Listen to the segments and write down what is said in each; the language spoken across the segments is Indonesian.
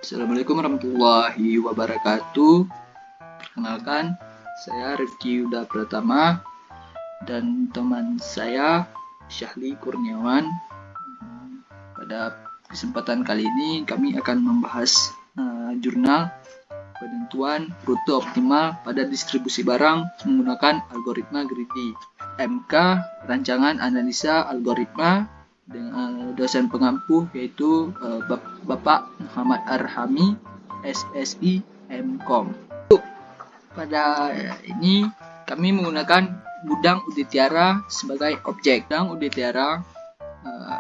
Assalamualaikum warahmatullahi wabarakatuh. Perkenalkan, saya Rifki Yuda Pratama dan teman saya Syahli Kurniawan. Pada kesempatan kali ini kami akan membahas jurnal penentuan rute optimal pada distribusi barang menggunakan algoritma greedy. MK Rancangan Analisa Algoritma dengan dosen pengampu yaitu Bapak Muhammad Arhami, SSI MKOM. Pada ini kami menggunakan gudang Udetiara sebagai objek. Gudang Udetiara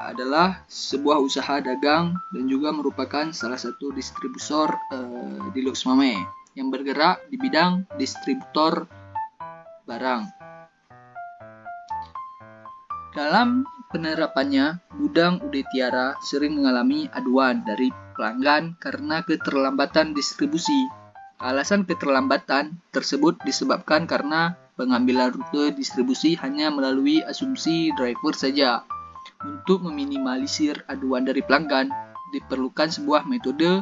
adalah sebuah usaha dagang dan juga merupakan salah satu distributor di Lux Mame yang bergerak di bidang distributor barang. Dalam penerapannya, gudang Udetiara sering mengalami aduan dari pelanggan karena keterlambatan distribusi. Alasan keterlambatan tersebut disebabkan karena pengambilan rute distribusi hanya melalui asumsi driver saja. Untuk meminimalisir aduan dari pelanggan, diperlukan sebuah metode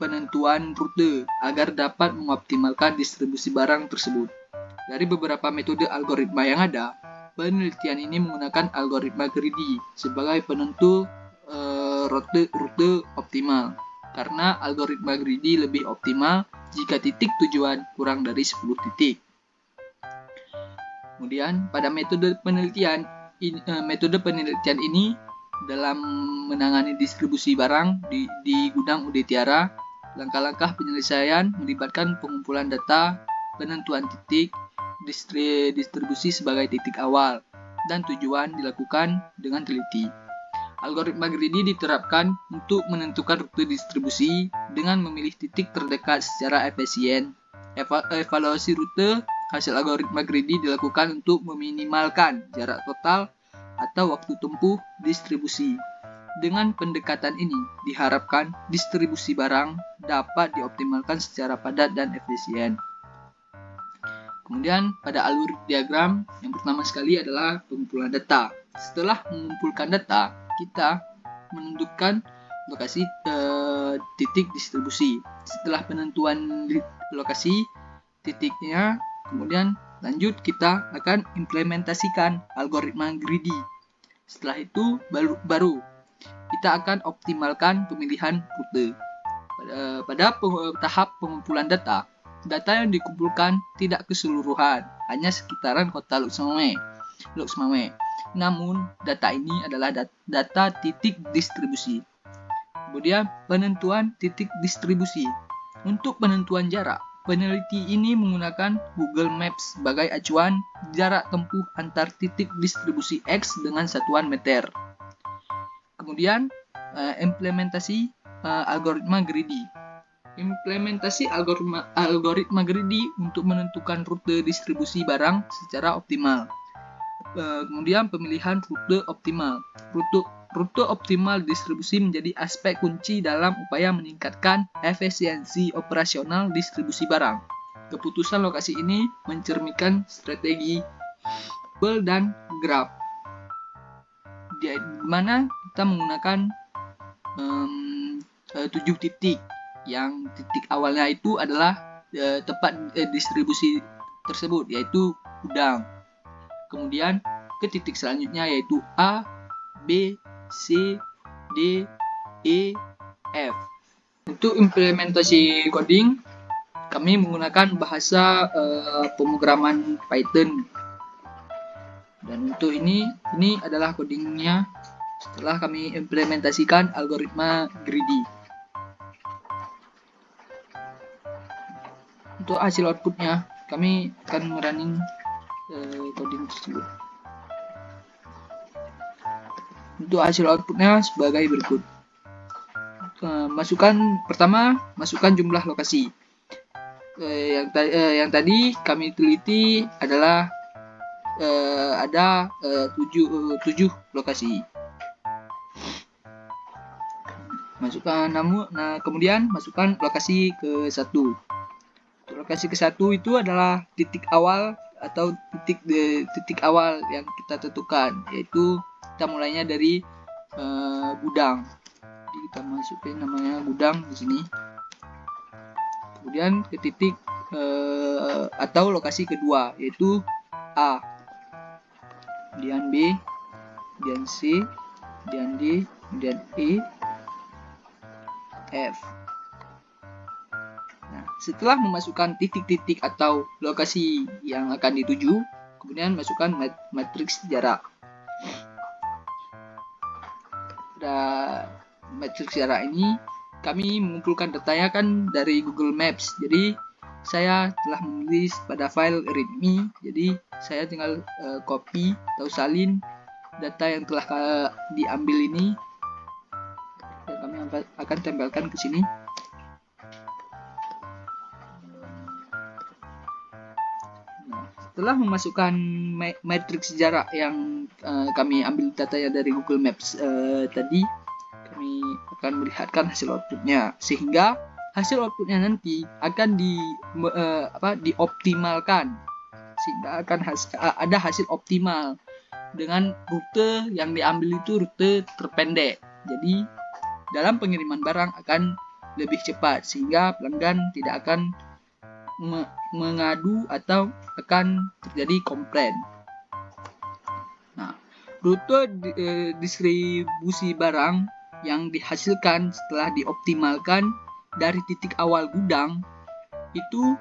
penentuan rute agar dapat mengoptimalkan distribusi barang tersebut. Dari beberapa metode algoritma yang ada, penelitian ini menggunakan algoritma greedy sebagai penentu rute optimal. Karena algoritma greedy lebih optimal jika titik tujuan kurang dari 10 titik. Kemudian pada metode penelitian ini dalam menangani distribusi barang di gudang Udetiara, langkah-langkah penyelesaian melibatkan pengumpulan data, penentuan titik, distribusi sebagai titik awal, dan tujuan dilakukan dengan teliti. Algoritma greedy diterapkan untuk menentukan rute distribusi dengan memilih titik terdekat secara efisien. Evaluasi rute hasil algoritma greedy dilakukan untuk meminimalkan jarak total atau waktu tempuh distribusi. Dengan pendekatan ini, diharapkan distribusi barang dapat dioptimalkan secara padat dan efisien. Kemudian pada alur diagram yang pertama sekali adalah pengumpulan data. Setelah mengumpulkan data, kita menentukan lokasi titik distribusi. Setelah penentuan lokasi titiknya, kemudian lanjut kita akan implementasikan algoritma greedy. Setelah itu baru kita akan optimalkan pemilihan rute. Pada tahap pengumpulan data yang dikumpulkan tidak keseluruhan, hanya sekitaran kota Lux Mame. Namun, data ini adalah data titik distribusi. Kemudian, penentuan titik distribusi. Untuk penentuan jarak, peneliti ini menggunakan Google Maps sebagai acuan jarak tempuh antar titik distribusi X dengan satuan meter. Kemudian, implementasi algoritma greedy. Implementasi algoritma greedy untuk menentukan rute distribusi barang secara optimal. Kemudian pemilihan rute optimal. Rute optimal distribusi menjadi aspek kunci dalam upaya meningkatkan efisiensi operasional distribusi barang. Keputusan lokasi ini mencerminkan strategi tabel dan graf, di mana kita menggunakan 7 titik. Yang titik awalnya itu adalah tempat distribusi tersebut, yaitu gudang. Kemudian ke titik selanjutnya yaitu A, B, C, D, E, F. Untuk implementasi coding, kami menggunakan bahasa pemrograman Python. Dan untuk ini adalah codingnya setelah kami implementasikan algoritma greedy. Untuk hasil outputnya, kami akan merunning coding tersebut. Untuk hasil outputnya sebagai berikut. Masukkan jumlah lokasi. Yang tadi kami teliti adalah ada 7 lokasi. Kemudian masukkan lokasi ke 1. Lokasi ke-1 itu adalah titik awal atau titik awal yang kita tentukan, yaitu kita mulainya dari gudang. Jadi kita masukin namanya gudang di sini. Kemudian ke titik atau lokasi kedua, yaitu A, kemudian B, kemudian C, kemudian D, kemudian E, F. Nah, setelah memasukkan titik-titik atau lokasi yang akan dituju, kemudian masukkan matriks jarak. Pada matriks jarak ini kami mengumpulkan datanya kan dari Google Maps. Jadi saya telah menulis pada file readme. Jadi saya tinggal copy atau salin data yang telah diambil ini, dan kami akan tempelkan ke sini. Setelah memasukkan matriks jarak yang kami ambil datanya dari Google Maps tadi, kami akan melihatkan hasil outputnya, sehingga hasil outputnya nanti akan dioptimalkan, sehingga akan ada hasil optimal dengan rute yang diambil itu rute terpendek. Jadi dalam pengiriman barang akan lebih cepat, sehingga pelanggan tidak akan mengadu atau akan terjadi komplain. Nah, rute distribusi barang yang dihasilkan setelah dioptimalkan dari titik awal gudang itu,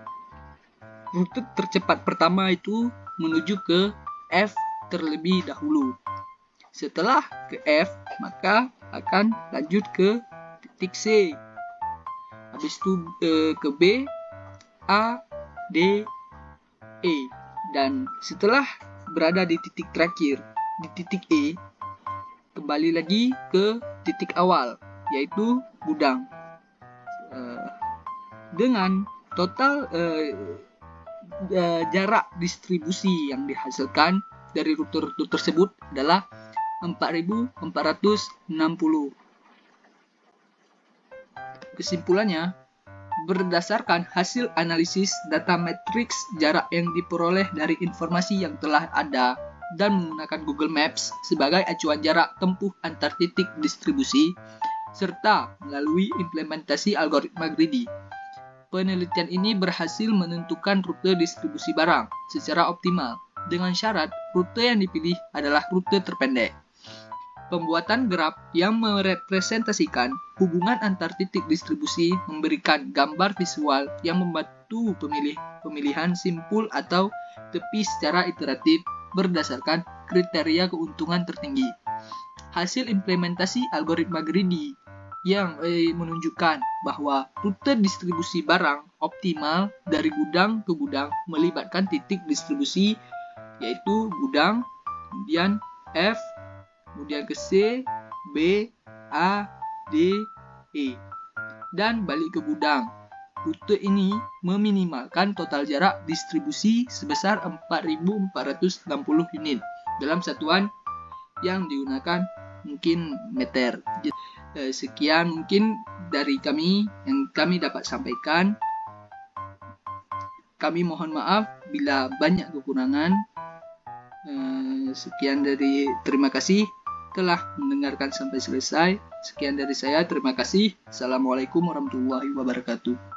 rute tercepat pertama itu menuju ke F terlebih dahulu. Setelah ke F, maka akan lanjut ke titik C. Habis itu ke B, A, D, E. Dan setelah berada di titik terakhir, di titik E, kembali lagi ke titik awal, yaitu gudang. Dengan total jarak distribusi yang dihasilkan dari rute-rute tersebut adalah 4.460. Kesimpulannya, berdasarkan hasil analisis data matriks jarak yang diperoleh dari informasi yang telah ada dan menggunakan Google Maps sebagai acuan jarak tempuh antar titik distribusi, serta melalui implementasi algoritma greedy, penelitian ini berhasil menentukan rute distribusi barang secara optimal, dengan syarat rute yang dipilih adalah rute terpendek. Pembuatan graf yang merepresentasikan hubungan antar titik distribusi memberikan gambar visual yang membantu pemilihan simpul atau tepi secara iteratif berdasarkan kriteria keuntungan tertinggi. Hasil implementasi algoritma greedy yang menunjukkan bahwa rute distribusi barang optimal dari gudang ke gudang melibatkan titik distribusi, yaitu gudang, kemudian F, kemudian ke C, B, A, D, E, dan balik ke gudang. Rute ini meminimalkan total jarak distribusi sebesar 4.460 unit dalam satuan yang digunakan mungkin meter. Sekian mungkin dari kami yang kami dapat sampaikan. Kami mohon maaf bila banyak kekurangan. Sekian dari terima kasih telah mendengarkan sampai selesai. Sekian dari saya, terima kasih. Assalamualaikum warahmatullahi wabarakatuh.